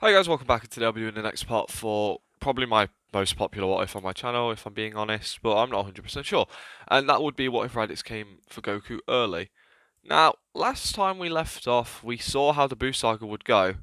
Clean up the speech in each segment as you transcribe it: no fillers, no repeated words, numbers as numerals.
Hi guys, welcome back, and today I'll be doing the next part for probably my most popular what if on my channel, if I'm being honest, but I'm not 100% sure. And that would be what if Raditz came for Goku early. Now, last time we left off, we saw how the Buu Saga would go,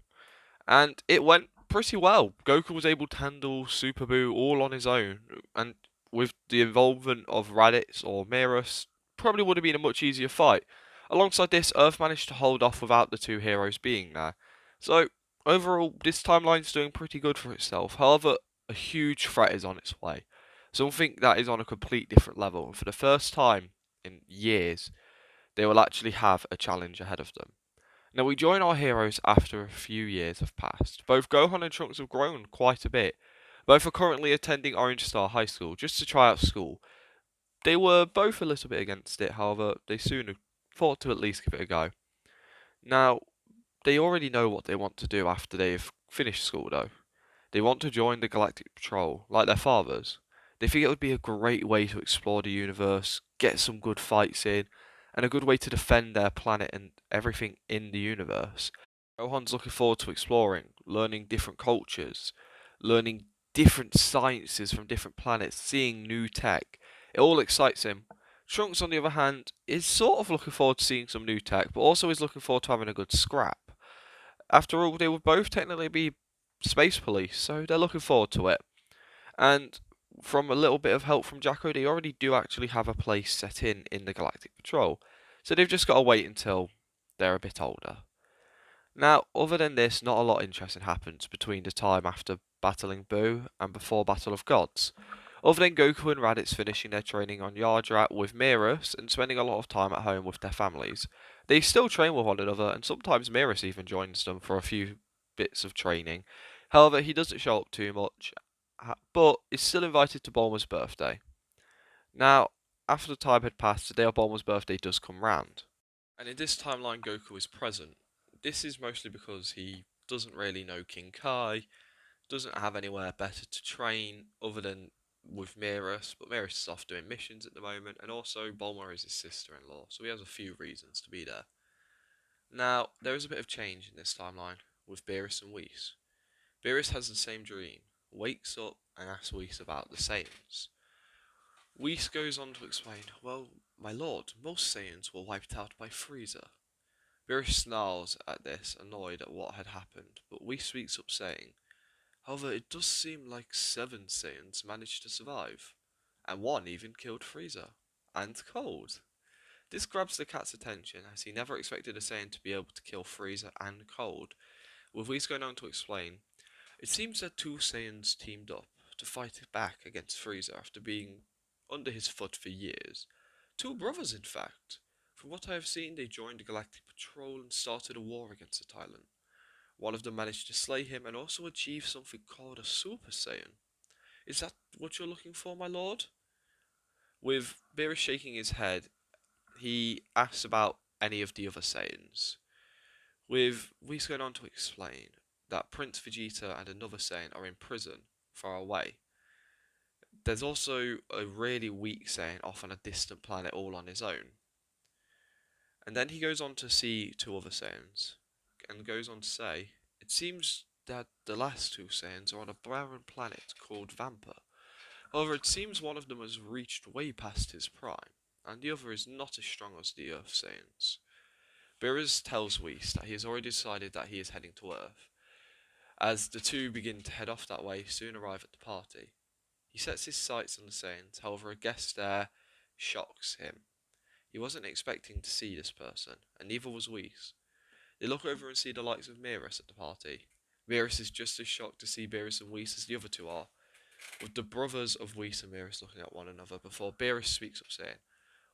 and it went pretty well. Goku was able to handle Super Buu all on his own, and with the involvement of Raditz or Beerus, probably would have been a much easier fight. Alongside this, Earth managed to hold off without the two heroes being there. So, overall, this timeline's doing pretty good for itself. However, a huge threat is on its way. Something that is on a complete different level. And for the first time in years, they will actually have a challenge ahead of them. Now, we join our heroes after a few years have passed. Both Gohan and Trunks have grown quite a bit. Both are currently attending Orange Star High School just to try out school. They were both a little bit against it, however, they soon thought to at least give it a go. Now, they already know what they want to do after they've finished school, though. They want to join the Galactic Patrol, like their fathers. They think it would be a great way to explore the universe, get some good fights in, and a good way to defend their planet and everything in the universe. Gohan's looking forward to exploring, learning different cultures, learning different sciences from different planets, seeing new tech. It all excites him. Trunks, on the other hand, is sort of looking forward to seeing some new tech, but also is looking forward to having a good scrap. After all, they would both technically be space police, so they're looking forward to it. And from a little bit of help from Jacko, they already do actually have a place set in the Galactic Patrol. So they've just got to wait until they're a bit older. Now, other than this, not a lot interesting happens between the time after battling Buu and before Battle of Gods. Other than Goku and Raditz finishing their training on Yardrat with Beerus and spending a lot of time at home with their families. They still train with one another, and sometimes Beerus even joins them for a few bits of training. However, he doesn't show up too much, but is still invited to Bulma's birthday. Now, after the time had passed, the day of Bulma's birthday does come round. And in this timeline, Goku is present. This is mostly because he doesn't really know King Kai, doesn't have anywhere better to train other than with Beerus, but Beerus is off doing missions at the moment, and also Bulma is his sister-in-law, so he has a few reasons to be there. Now, there is a bit of change in this timeline with Beerus and Whis. Beerus has the same dream, wakes up and asks Whis about the Saiyans. Whis goes on to explain, well, my lord, most Saiyans were wiped out by Frieza. Beerus snarls at this, annoyed at what had happened, but Whis speaks up saying, however, it does seem like 7 Saiyans managed to survive, and one even killed Frieza, and Cold. This grabs the cat's attention, as he never expected a Saiyan to be able to kill Frieza and Cold, with Whis going on to explain, it seems that 2 Saiyans teamed up to fight back against Frieza after being under his foot for years. 2 brothers, in fact. From what I have seen, they joined the Galactic Patrol and started a war against the Tyrant. One of them managed to slay him and also achieve something called a Super Saiyan. Is that what you're looking for, my lord? With Beerus shaking his head, he asks about any of the other Saiyans. With Whis going on to explain that Prince Vegeta and another Saiyan are in prison far away. There's also a really weak Saiyan off on a distant planet all on his own. And then he goes on to see 2 other Saiyans, and goes on to say, it seems that the last 2 Saiyans are on a barren planet called Vampa. However, it seems one of them has reached way past his prime, and the other is not as strong as the Earth Saiyans. Beerus tells Whis that he has already decided that he is heading to Earth. As the two begin to head off that way, soon arrive at the party. He sets his sights on the Saiyans, however a guest there shocks him. He wasn't expecting to see this person, and neither was Whis. They look over and see the likes of Beerus at the party. Beerus is just as shocked to see Beerus and Whis as the other two are, with the brothers of Whis and Beerus looking at one another before Beerus speaks up saying,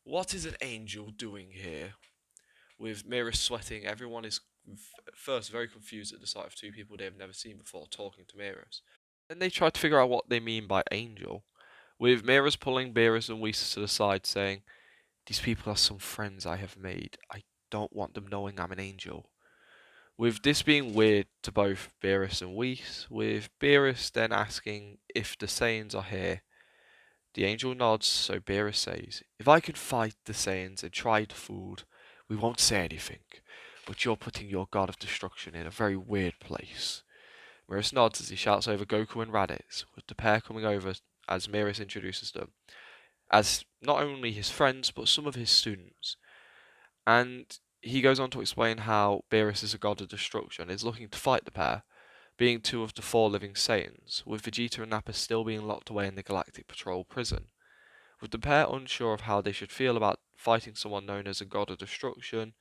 what is an angel doing here? With Beerus sweating, everyone is first very confused at the sight of 2 people they have never seen before talking to Beerus. Then they try to figure out what they mean by angel, with Beerus pulling Beerus and Whis to the side saying, these people are some friends I have made. I don't want them knowing I'm an angel. With this being weird to both Beerus and Whis, with Beerus then asking if the Saiyans are here. The angel nods, so Beerus says, if I can fight the Saiyans and try the food, we won't say anything, but you're putting your god of destruction in a very weird place. Beerus nods as he shouts over Goku and Raditz, with the pair coming over as Beerus introduces them as not only his friends but some of his students. And he goes on to explain how Beerus is a god of destruction and is looking to fight the pair, being two of the four living Saiyans, with Vegeta and Nappa still being locked away in the Galactic Patrol prison. With the pair unsure of how they should feel about fighting someone known as a god of destruction,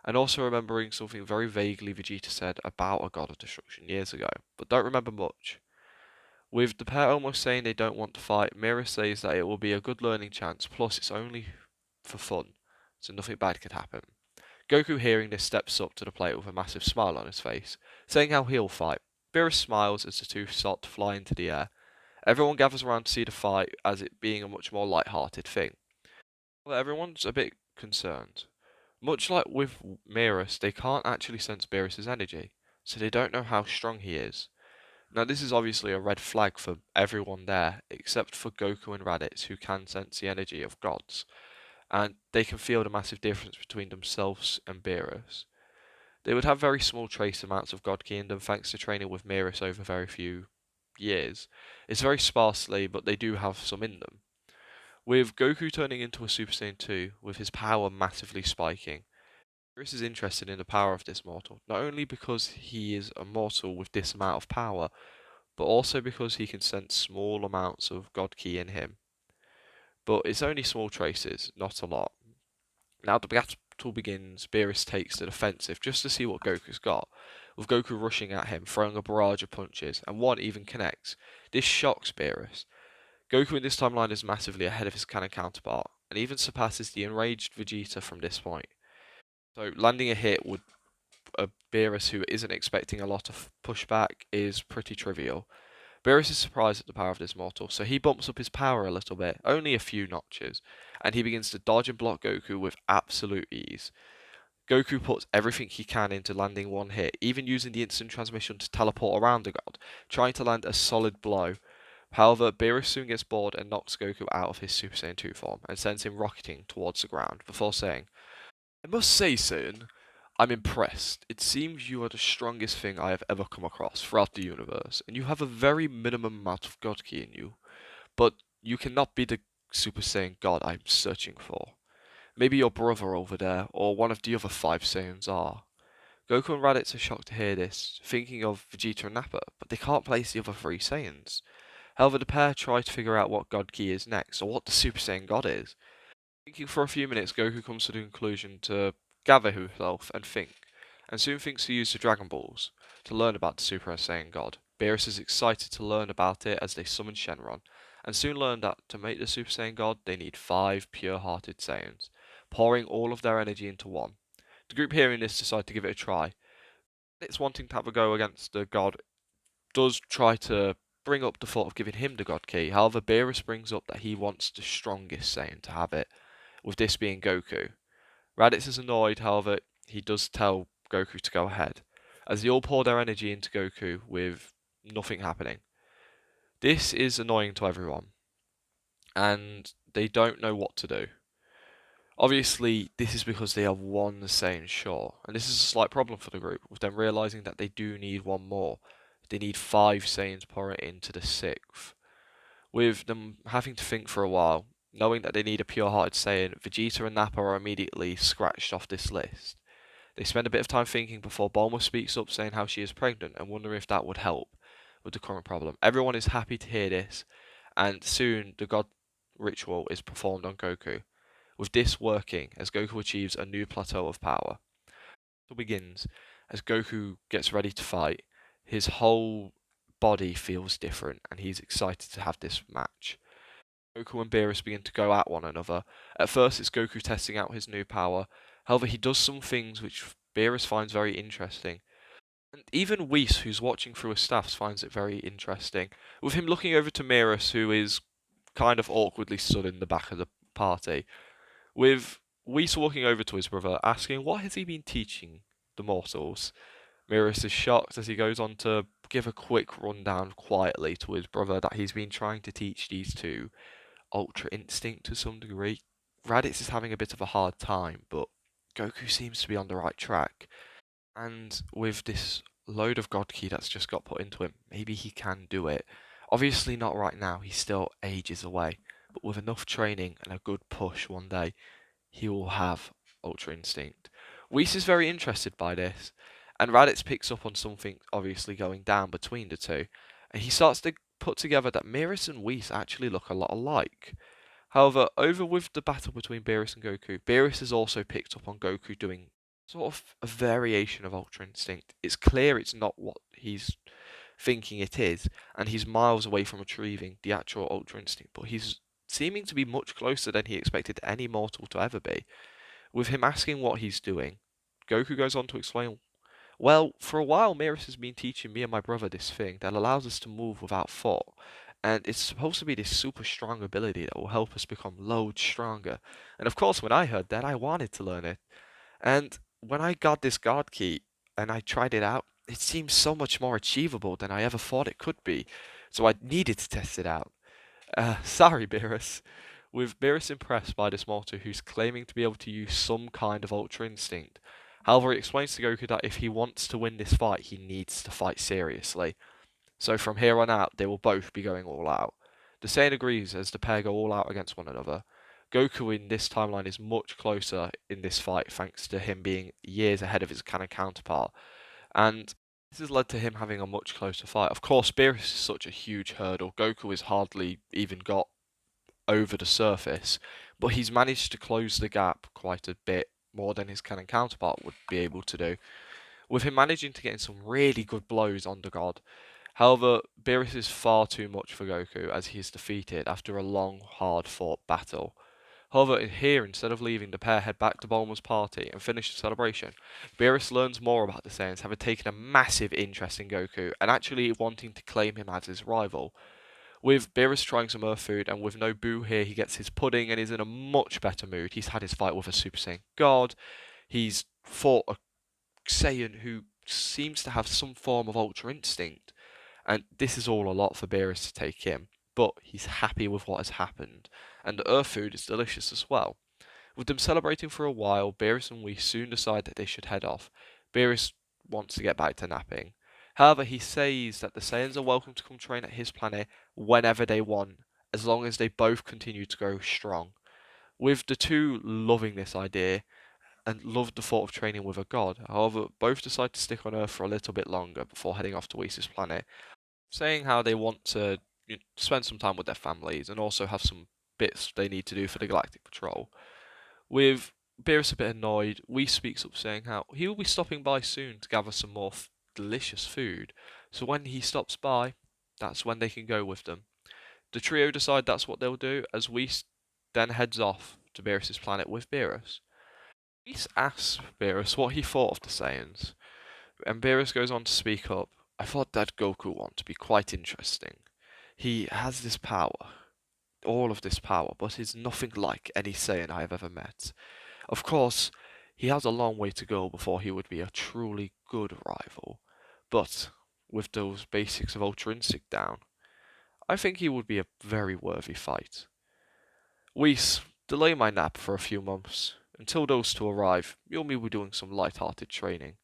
and also remembering something very vaguely Vegeta said about a god of destruction years ago, but don't remember much. With the pair almost saying they don't want to fight, Mira says that it will be a good learning chance, plus it's only for fun, so nothing bad could happen. Goku, hearing this, steps up to the plate with a massive smile on his face, saying how he'll fight. Beerus smiles as the two start to fly into the air. Everyone gathers around to see the fight, as it being a much more light-hearted thing. But everyone's a bit concerned. Much like with Beerus, they can't actually sense Beerus's energy, so they don't know how strong he is. Now, this is obviously a red flag for everyone there, except for Goku and Raditz, who can sense the energy of gods, and they can feel the massive difference between themselves and Beerus. They would have very small trace amounts of God Ki in them thanks to training with Beerus over very few years. It's very sparsely, but they do have some in them. With Goku turning into a Super Saiyan 2, with his power massively spiking, Beerus is interested in the power of this mortal, not only because he is a mortal with this amount of power, but also because he can sense small amounts of God Ki in him. But it's only small traces, not a lot. Now the battle begins, Beerus takes the defensive just to see what Goku's got, with Goku rushing at him, throwing a barrage of punches, and one even connects. This shocks Beerus. Goku in this timeline is massively ahead of his canon counterpart, and even surpasses the enraged Vegeta from this point. So landing a hit with a Beerus who isn't expecting a lot of pushback is pretty trivial. Beerus is surprised at the power of this mortal, so he bumps up his power a little bit, only a few notches, and he begins to dodge and block Goku with absolute ease. Goku puts everything he can into landing one hit, even using the instant transmission to teleport around the god, trying to land a solid blow. However, Beerus soon gets bored and knocks Goku out of his Super Saiyan 2 form and sends him rocketing towards the ground, before saying, "I must say, Saiyan, I'm impressed. It seems you are the strongest thing I have ever come across throughout the universe, and you have a very minimum amount of God Ki in you. But you cannot be the Super Saiyan God I'm searching for. Maybe your brother over there, or one of the other five Saiyans are." Goku and Raditz are shocked to hear this, thinking of Vegeta and Nappa, but they can't place the other three Saiyans. However, the pair try to figure out what God Ki is next, or what the Super Saiyan God is. Thinking for a few minutes, Goku comes to the conclusion to gather himself and think, and soon thinks to use the Dragon Balls to learn about the Super Saiyan God. Beerus is excited to learn about it as they summon Shenron, and soon learn that to make the Super Saiyan God, they need 5 pure-hearted Saiyans, pouring all of their energy into one. The group hearing this decide to give it a try. It's wanting to have a go against the God does try to bring up the thought of giving him the God Ki. However, Beerus brings up that he wants the strongest Saiyan to have it, with this being Goku. Raditz is annoyed, however, he does tell Goku to go ahead, as they all pour their energy into Goku with nothing happening. This is annoying to everyone, and they don't know what to do. Obviously, this is because they have one Saiyan short, and this is a slight problem for the group, with them realising that they do need one more. They need 5 Saiyans pouring into the 6th. With them having to think for a while, knowing that they need a pure-hearted Saiyan, Vegeta and Nappa are immediately scratched off this list. They spend a bit of time thinking before Bulma speaks up saying how she is pregnant and wondering if that would help with the current problem. Everyone is happy to hear this, and soon the God ritual is performed on Goku, with this working as Goku achieves a new plateau of power. It begins as Goku gets ready to fight. His whole body feels different, and he's excited to have this match. Goku and Beerus begin to go at one another. At first, it's Goku testing out his new power. However, he does some things which Beerus finds very interesting. And even Whis, who's watching through his staffs, finds it very interesting. With him looking over to Beerus, who is kind of awkwardly stood in the back of the party. With Whis walking over to his brother, asking what has he been teaching the mortals. Beerus is shocked as he goes on to give a quick rundown quietly to his brother that he's been trying to teach these two Ultra Instinct to some degree. Raditz is having a bit of a hard time, but Goku seems to be on the right track. And with this load of God Ki that's just got put into him, maybe he can do it. Obviously not right now, he's still ages away, but with enough training and a good push one day, he will have Ultra Instinct. Whis is very interested by this, and Raditz picks up on something obviously going down between the two, and he starts to put together that Beerus and Whis actually look a lot alike. However, over with the battle between Beerus and Goku, Beerus has also picked up on Goku doing sort of a variation of Ultra Instinct. It's clear it's not what he's thinking it is, and he's miles away from retrieving the actual Ultra Instinct, but he's seeming to be much closer than he expected any mortal to ever be. With him asking what he's doing, Goku goes on to explain, well, for a while Beerus has been teaching me and my brother this thing that allows us to move without thought, and it's supposed to be this super strong ability that will help us become loads stronger. And of course, when I heard that, I wanted to learn it. And when I got this God Key and I tried it out, it seemed so much more achievable than I ever thought it could be. So I needed to test it out. Sorry, Beerus. With Beerus impressed by this mortal who's claiming to be able to use some kind of Ultra Instinct. However, he explains to Goku that if he wants to win this fight, he needs to fight seriously. So from here on out, they will both be going all out. The Saiyan agrees as the pair go all out against one another. Goku in this timeline is much closer in this fight thanks to him being years ahead of his canon counterpart, and this has led to him having a much closer fight. Of course, Beerus is such a huge hurdle. Goku has hardly even got over the surface, but he's managed to close the gap quite a bit more than his canon counterpart would be able to do, with him managing to get in some really good blows on the god. However, Beerus is far too much for Goku as he is defeated after a long, hard-fought battle. However, here, instead of leaving, the pair head back to Bulma's party and finish the celebration. Beerus learns more about the Saiyans, having taken a massive interest in Goku and actually wanting to claim him as his rival. With Beerus trying some Earth food, and with no Boo here, he gets his pudding and is in a much better mood. He's had his fight with a Super Saiyan God. He's fought a Saiyan who seems to have some form of Ultra Instinct. And this is all a lot for Beerus to take in, but he's happy with what has happened, and the Earth food is delicious as well. With them celebrating for a while, Beerus and we soon decide that they should head off. Beerus wants to get back to napping. However, he says that the Saiyans are welcome to come train at his planet whenever they want, as long as they both continue to grow strong. With the two loving this idea, and loved the thought of training with a god. However, both decide to stick on Earth for a little bit longer before heading off to Whis' planet, saying how they want to spend some time with their families and also have some bits they need to do for the Galactic Patrol. With Beerus a bit annoyed, Whis speaks up saying how he will be stopping by soon to gather some more delicious food. So when he stops by, that's when they can go with them. The trio decide that's what they'll do as Whis then heads off to Beerus' planet with Beerus. Whis asks Beerus what he thought of the Saiyans, and Beerus goes on to speak up. I thought that Goku one to be quite interesting. He has this power, all of this power, but is nothing like any Saiyan I have ever met. Of course, he has a long way to go before he would be a truly good rival, but with those basics of Ultra Instinct down, I think he would be a very worthy fight. Whis, delay my nap for a few months. Until those two arrive, you'll be doing some light-hearted training.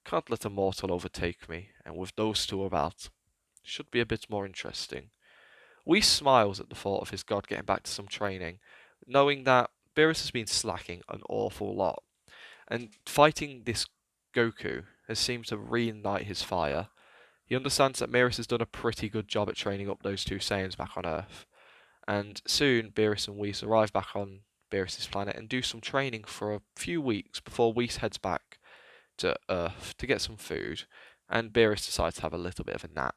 Can't let a mortal overtake me, and with those two about, should be a bit more interesting. Whis smiles at the thought of his god getting back to some training, knowing that Beerus has been slacking an awful lot, and fighting this Goku has seemed to reignite his fire. He understands that Beerus has done a pretty good job at training up those two Saiyans back on Earth, and soon Beerus and Whis arrive back on Beerus' planet and do some training for a few weeks before Whis heads back to Earth to get some food, and Beerus decides to have a little bit of a nap.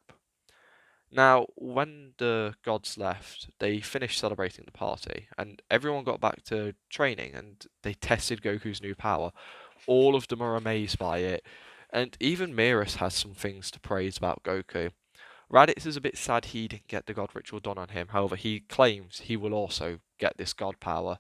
Now, when the gods left, they finished celebrating the party, and everyone got back to training, and they tested Goku's new power. All of them are amazed by it, and even Beerus has some things to praise about Goku. Raditz is a bit sad he didn't get the god ritual done on him, however, he claims he will also get this god power,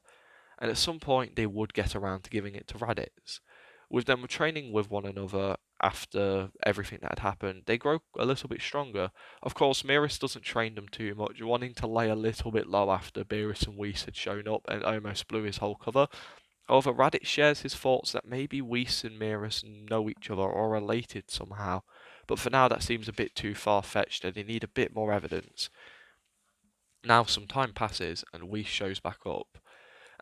and at some point they would get around to giving it to Raditz. With them training with one another after everything that had happened, they grow a little bit stronger. Of course, Beerus doesn't train them too much, wanting to lay a little bit low after Beerus and Whis had shown up and almost blew his whole cover. However, Raditz shares his thoughts that maybe Whis and Beerus know each other or are related somehow. But for now, that seems a bit too far-fetched, and they need a bit more evidence. Now, some time passes, and Whis shows back up.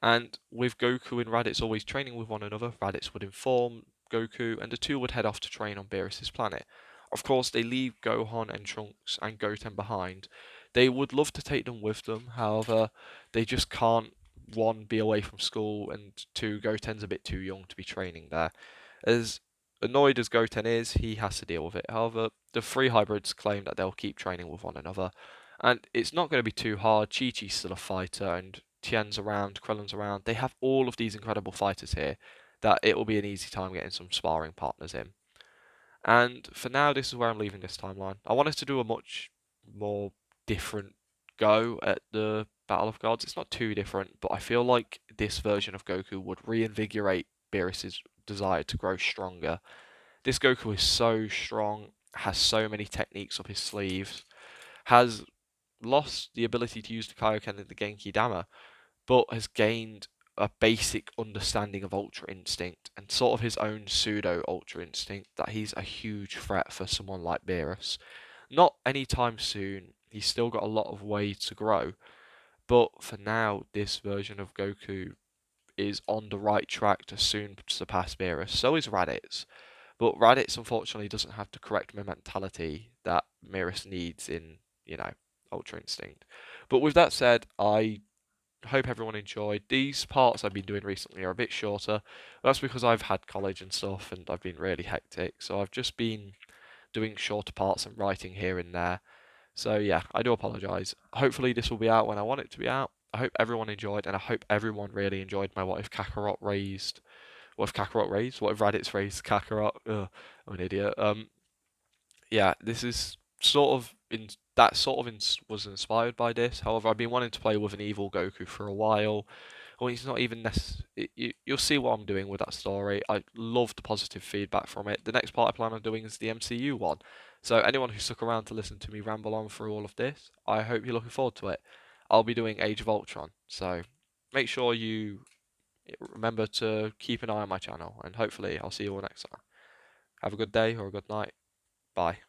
And with Goku and Raditz always training with one another, Raditz would inform Goku, and the two would head off to train on Beerus' planet. Of course, they leave Gohan and Trunks and Goten behind. They would love to take them with them, however, they just can't, one, be away from school, and two, Goten's a bit too young to be training there. As annoyed as Goten is, he has to deal with it. However, the three hybrids claim that they'll keep training with one another, and it's not going to be too hard. Chi-Chi's still a fighter, and Tien's around, Krillin's around. They have all of these incredible fighters here that it will be an easy time getting some sparring partners in. And for now, this is where I'm leaving this timeline. I wanted to do a much more different go at the Battle of Gods. It's not too different, but I feel like this version of Goku would reinvigorate Beerus's desire to grow stronger. This Goku is so strong, has so many techniques up his sleeves, has lost the ability to use the Kaioken and the Genki Dama, but has gained a basic understanding of Ultra Instinct and sort of his own pseudo Ultra Instinct that he's a huge threat for someone like Beerus. Not anytime soon, he's still got a lot of way to grow, but for now, this version of Goku is on the right track to soon surpass Beerus. So is Raditz. But Raditz unfortunately doesn't have the correct mentality that Beerus needs in, Ultra Instinct. But with that said, I hope everyone enjoyed. These parts I've been doing recently are a bit shorter. That's because I've had college and stuff and I've been really hectic. So I've just been doing shorter parts and writing here and there. So yeah, I do apologise. Hopefully this will be out when I want it to be out. I hope everyone enjoyed, and I hope everyone really enjoyed my What If Kakarot raised. What if Kakarot raised? What if Raditz raised Kakarot? Ugh, I'm an idiot. Yeah, this is sort of was inspired by this. However, I've been wanting to play with an evil Goku for a while. Well, he's not even you'll see what I'm doing with that story. I love the positive feedback from it. The next part I plan on doing is the MCU one. So anyone who stuck around to listen to me ramble on through all of this, I hope you're looking forward to it. I'll be doing Age of Ultron, so make sure you remember to keep an eye on my channel, and hopefully I'll see you all next time. Have a good day or a good night. Bye.